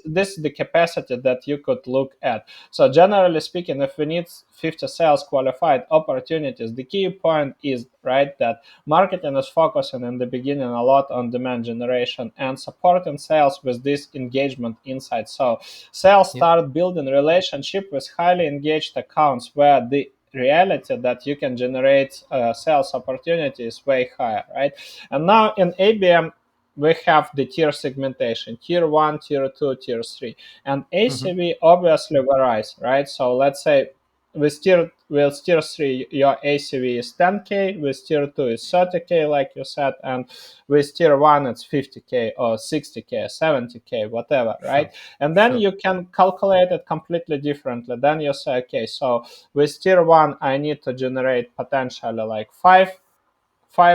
is the capacity that you could look at. So generally speaking, if we need 50 sales qualified opportunities, the key point is, right, that marketing is focusing in the beginning a lot on demand generation and supporting sales with this engagement insight. So sales Yeah. start building relationship with highly engaged accounts where the reality that you can generate sales opportunities way higher, right? And now in ABM, we have the tier segmentation: tier 1, tier 2, tier 3, and Mm-hmm. ACV obviously varies, right? So let's say with tier 3 your ACV is 10k, with tier 2 is 30k like you said, and with tier 1 it's 50k or 60k, 70k, whatever, right? Sure. And then Sure. you can calculate it completely differently. Then you say, okay, so with tier 1 I need to generate potentially like five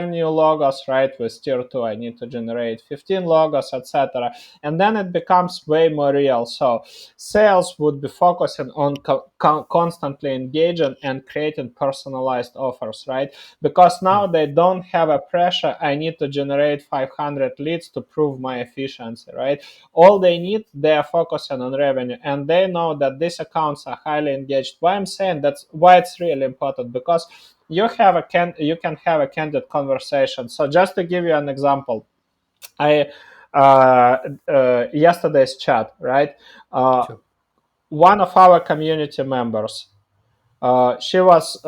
new logos, right? With tier 2 I need to generate 15 logos, etc. And then it becomes way more real. So sales would be focusing on constantly engaging and creating personalized offers, right? Because now Mm. they don't have a pressure, I need to generate 500 leads to prove my efficiency, right? All they need, they are focusing on revenue, and they know that these accounts are highly engaged. Why I'm saying that's why it's really important, because you can have a candid conversation. So just to give you an example, I yesterday's chat, right? Uh, Sure. One of our community members, she was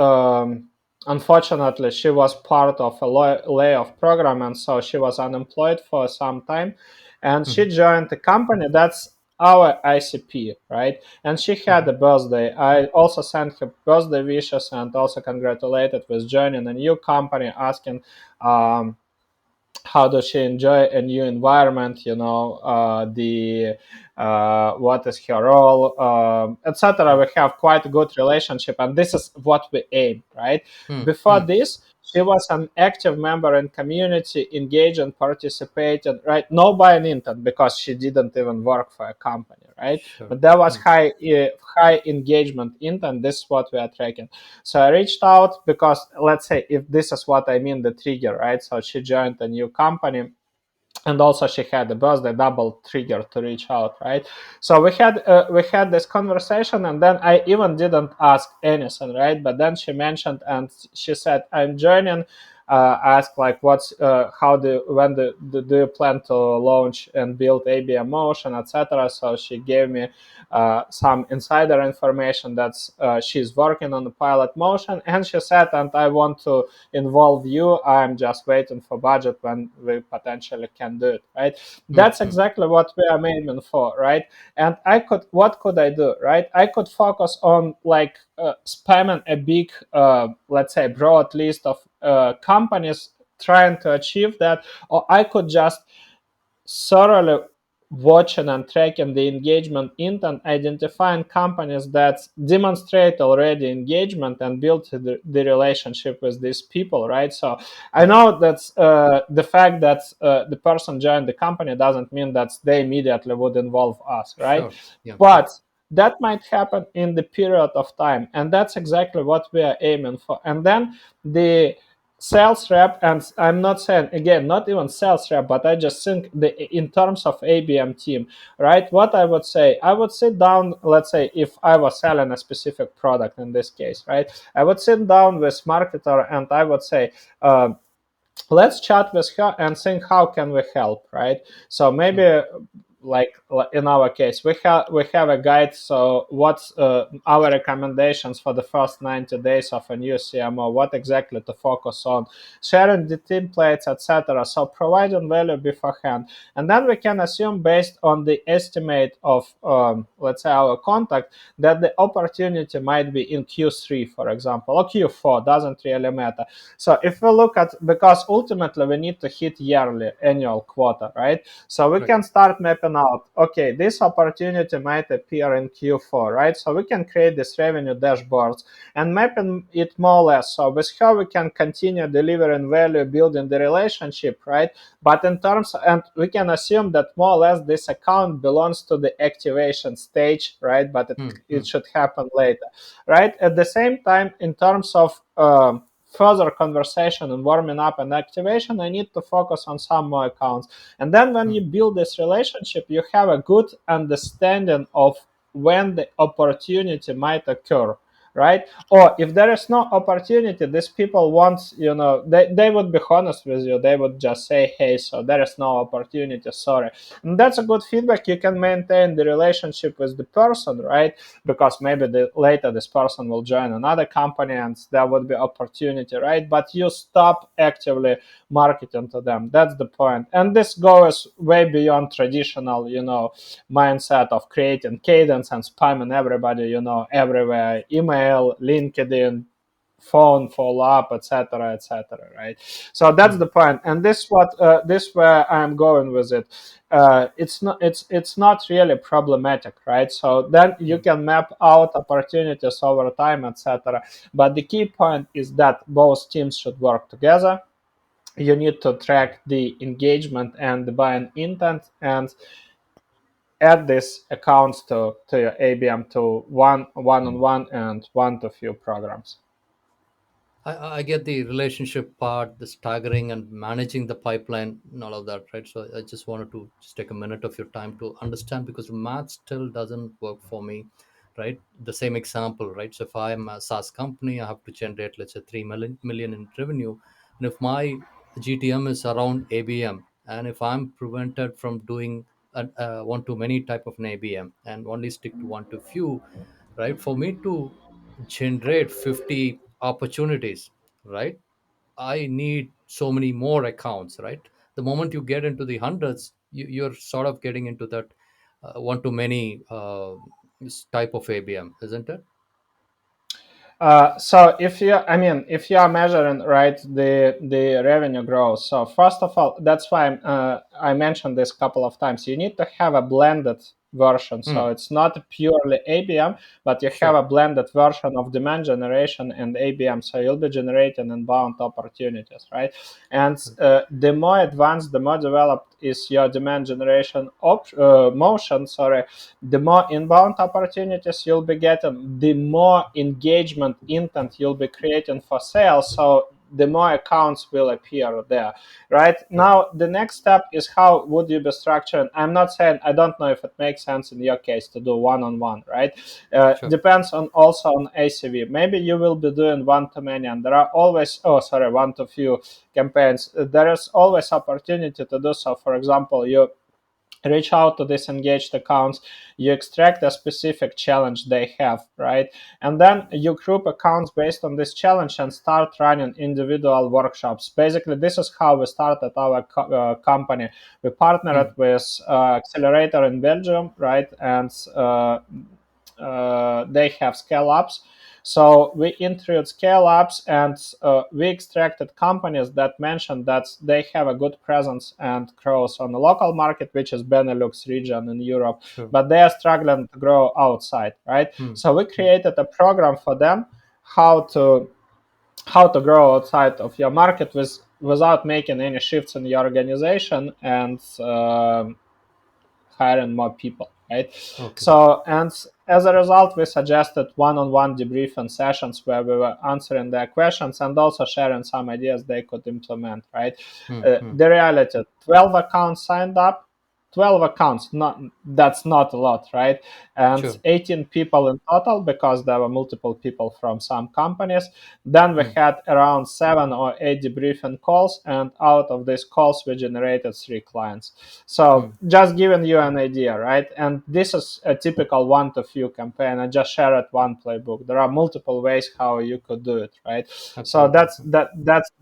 unfortunately she was part of a layoff program, and so she was unemployed for some time, and she Mm-hmm. joined the company that's our ICP, right? And she had Mm-hmm. a birthday. I also sent her birthday wishes and also congratulated with joining a new company, asking um, how does she enjoy a new environment, the what is her role, etc. Right. We have quite a good relationship, and this is what we aim, right? Mm. Before Mm. this, she was an active member in community, engaged and participated, right? No buying intern, because she didn't even work for a company, right? Sure. But there was Mm. high engagement intern. This is what we are tracking. So I reached out because, let's say, if this is what I mean, the trigger, right? So she joined a new company, and also she had a birthday, double trigger to reach out, right? So we had this conversation, and then I even didn't ask anything, right? But then she mentioned, and she said, I'm joining. Asked like, what's how do when do you plan to launch and build ABM motion, etc. So she gave me some insider information that she's working on the pilot motion, and she said, and I want to involve you. I'm just waiting for budget when we potentially can do it, right? Mm. That's Mm. exactly what we are aiming for, right? And what could I do, right? I could focus on like spamming a big, let's say, broad list of companies trying to achieve that, or I could just thoroughly watching and tracking the engagement intent, identifying companies that demonstrate already engagement and build the relationship with these people, right? So I Yeah. know that the fact that the person joined the company doesn't mean that they immediately would involve us, right? Sure. Yeah. Yeah. But that might happen in the period of time, and that's exactly what we are aiming for. And then the sales rep, and I'm not saying again, not even sales rep, but I just think in terms of ABM team, right? What I would say, I would sit down, let's say if I was selling a specific product in this case, right? I would sit down with marketer and I would say, let's chat with her and think how can we help, right? So mm, maybe like in our case we have a guide, so what's our recommendations for the first 90 days of a new CMO, what exactly to focus on, sharing the templates, etc. So providing value beforehand, and then we can assume based on the estimate of let's say our contact that the opportunity might be in Q3, for example, or Q4, doesn't really matter. So if we look at, because ultimately we need to hit yearly annual quota, right? So we right. can start mapping out, okay, this opportunity might appear in Q4, right? So we can create this revenue dashboards and mapping it more or less. So with how we can continue delivering value, building the relationship, right? But in terms, and we can assume that more or less this account belongs to the activation stage, right? But Mm, it mm, should happen later, right? At the same time, in terms of further conversation and warming up and activation, I need to focus on some more accounts. And then when mm, you build this relationship, you have a good understanding of when the opportunity might occur, right? Or if there is no opportunity, these people want, they would be honest with you. They would just say, hey, so there is no opportunity, sorry. And that's a good feedback. You can maintain the relationship with the person, right? Because maybe later this person will join another company and there would be opportunity, right? But you stop actively marketing to them. That's the point. And this goes way beyond traditional, mindset of creating cadence and spamming everybody, everywhere, email, LinkedIn, phone follow up, etc., etc., right? So that's mm, the point, and this where I'm going with it. It's not really problematic, right? So then you mm. can map out opportunities over time, etc. But the key point is that both teams should work together. You need to track the engagement and the buying intent and add these accounts to your ABM to one-on-one and one to few programs. I get the relationship part, the staggering and managing the pipeline and all of that, right? So I just wanted to just take a minute of your time to understand because the math still doesn't work for me, right? The same example, right? So if I'm a SaaS company, I have to generate, let's say, 3 million in revenue. And if my GTM is around ABM, and if I'm prevented from doing one to many type of an ABM and only stick to one to few, right? For me to generate 50 opportunities, right? I need so many more accounts, right? The moment you get into the hundreds, you're sort of getting into that one to many type of ABM, isn't it? So if you are measuring, right, the revenue growth. So first of all, that's why I mentioned this a couple of times. You need to have a blended version. So Hmm. it's not purely ABM, but you have Sure. a blended version of demand generation and ABM. So you'll be generating inbound opportunities, right? And the more advanced, the more developed is your demand generation motion. Sorry, the more inbound opportunities you'll be getting, the more engagement intent you'll be creating for sales. So the more accounts will appear there, right? Okay. Now, the next step is how would you be structuring? I'm not saying, I don't know if it makes sense in your case to do one-on-one, right? Sure. Depends on also on ACV. Maybe you will be doing one to many, and there are always, one to few campaigns. There is always opportunity to do so. For example, you reach out to disengaged accounts, you extract a specific challenge they have, right? And then you group accounts based on this challenge and start running individual workshops. Basically, this is how we started our company. We partnered Hmm. with accelerator in Belgium, right? And they have scale ups. So we interviewed scale ups and we extracted companies that mentioned that they have a good presence and growth on the local market, which is Benelux region in Europe, Sure. but they are struggling to grow outside, right? Hmm. So we Hmm. created a program for them how to grow outside of your market without making any shifts in your organization and hiring more people, right? Okay. So, and as a result, we suggested one-on-one debriefing sessions where we were answering their questions and also sharing some ideas they could implement, right? Hmm. Hmm. The reality, 12 accounts signed up, 12 accounts, not that's not a lot, right? And Sure. 18 people in total because there were multiple people from some companies. Then we Hmm. had around 7 or 8 debriefing calls, and out of these calls we generated 3 clients. So Hmm. just giving you an idea, right? And this is a typical one to few campaign. I just shared one playbook. There are multiple ways how you could do it, right? So Absolutely.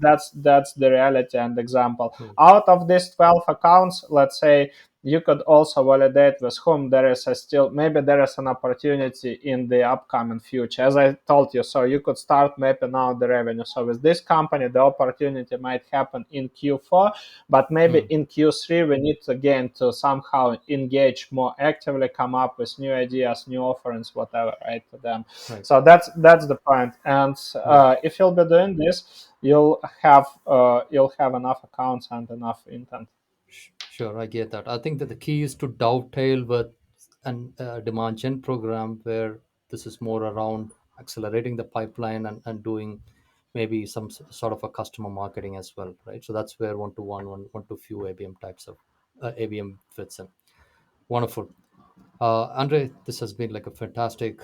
that's the reality and example. Hmm. Out of these 12 accounts, let's say you could also validate with whom there is a still maybe there is an opportunity in the upcoming future, as I told you. So you could start mapping out the revenue. So with this company the opportunity might happen in Q4, but maybe Hmm. in Q3 we need again to somehow engage more actively, come up with new ideas, new offerings, whatever, right, to them. Right. So that's the point. And Right. if you'll be doing this, you'll have enough accounts and enough intent. Sure, I get that. I think that the key is to dovetail with an demand gen program where this is more around accelerating the pipeline and doing maybe some sort of a customer marketing as well, right? So that's where one to few ABM types of ABM fits in. Wonderful. Andre, this has been like a fantastic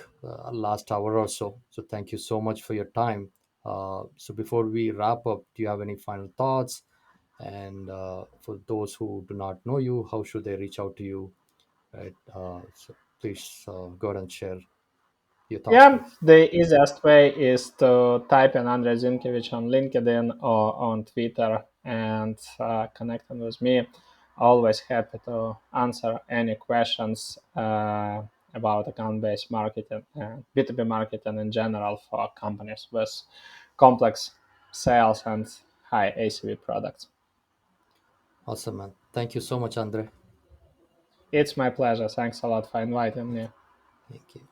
last hour or so. So thank you so much for your time. So before we wrap up, do you have any final thoughts? And for those who do not know you, how should they reach out to you? Right. So please go ahead and share your thoughts, Yeah, please. the easiest way is to type in Andrei Zinkevich on LinkedIn or on Twitter and connecting with me. Always happy to answer any questions about account-based marketing and B2B marketing in general for companies with complex sales and high ACV products. Awesome, man. Thank you so much, Andre. It's my pleasure. Thanks a lot for inviting me. Thank you.